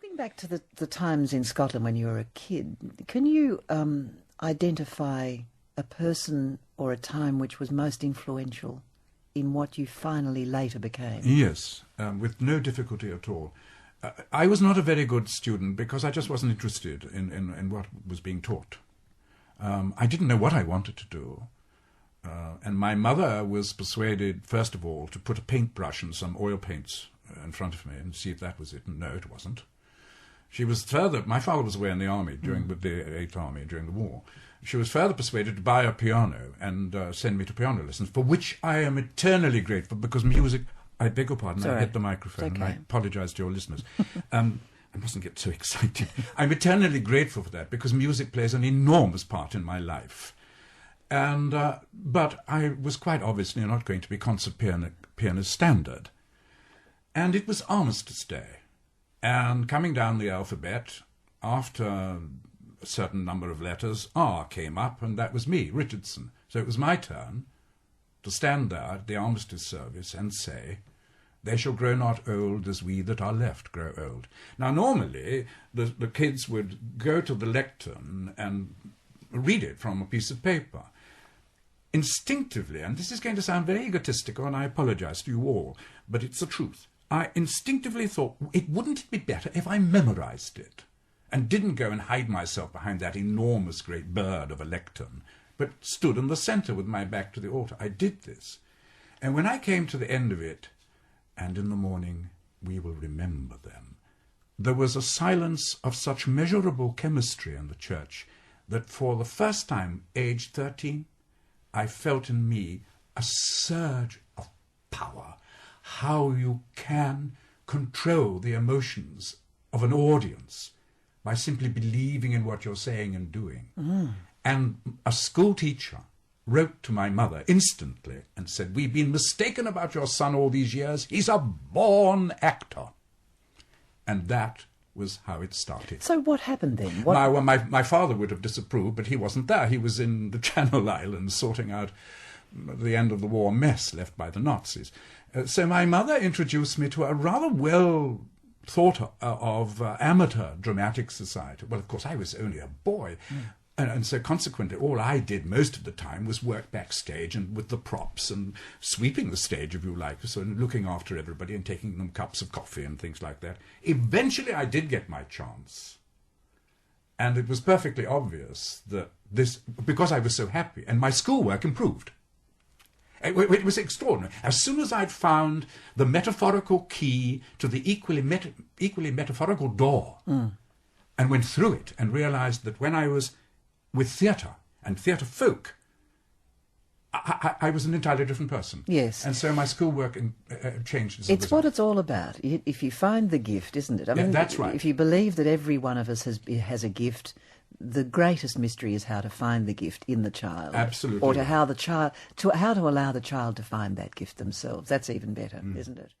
Looking back to the times in Scotland when you were a kid, can you identify a person or a time which was most influential in what you finally later became? Yes, with no difficulty at all. I was not a very good student because I just wasn't interested in what was being taught. I didn't know what I wanted to do. And my mother was persuaded, first of all, to put a paintbrush and some oil paints in front of me and see if that was it. And no, it wasn't. My father was away in the army, during the 8th Army, during the war. She was further persuaded to buy a piano and send me to piano lessons, for which I am eternally grateful, because music... I beg your pardon, I hit the microphone, okay. and I apologise to your listeners. I mustn't get so excited. I'm eternally grateful for that, because music plays an enormous part in my life. And but I was quite obviously not going to be concert pianist standard. And it was Armistice Day. And coming down the alphabet, after a certain number of letters, R came up, and that was me, Richardson. So it was my turn to stand there at the Armistice service and say, "They shall grow not old as we that are left grow old." Now, normally, the kids would go to the lectern and read it from a piece of paper. Instinctively, and this is going to sound very egotistical, and I apologize to you all, but it's the truth, I instinctively thought, wouldn't it be better if I memorized it and didn't go and hide myself behind that enormous great bird of a lectern, but stood in the centre with my back to the altar. I did this. And when I came to the end of it, "And in the morning we will remember them," there was a silence of such measurable chemistry in the church that for the first time, aged 13, I felt in me a surge of power. How you can control the emotions of an audience by simply believing in what you're saying and doing. And a school teacher wrote to my mother instantly and said, "We've been mistaken about your son all these years. He's a born actor." And that was how it started. So what happened then? My father would have disapproved, but he wasn't there. He was in the Channel Islands sorting out the end of the war mess left by the Nazis. So my mother introduced me to a rather well thought of amateur dramatic society. Well, of course, I was only a boy. And so consequently, all I did most of the time was work backstage and with the props and sweeping the stage, if you like, so looking after everybody and taking them cups of coffee and things like that. Eventually, I did get my chance. And it was perfectly obvious that this, because I was so happy, and my schoolwork improved. It was extraordinary. As soon as I'd found the metaphorical key to the equally metaphorical door and went through it and realized that when I was with theatre and theatre folk, I was an entirely different person. Yes. And so my schoolwork changed as a It's result. what it's all about. If you find the gift, isn't it? I mean, that's right. If you believe that every one of us has a gift, the greatest mystery is how to find the gift in the child. Absolutely. Or how to allow the child to find that gift themselves. That's even better, isn't it?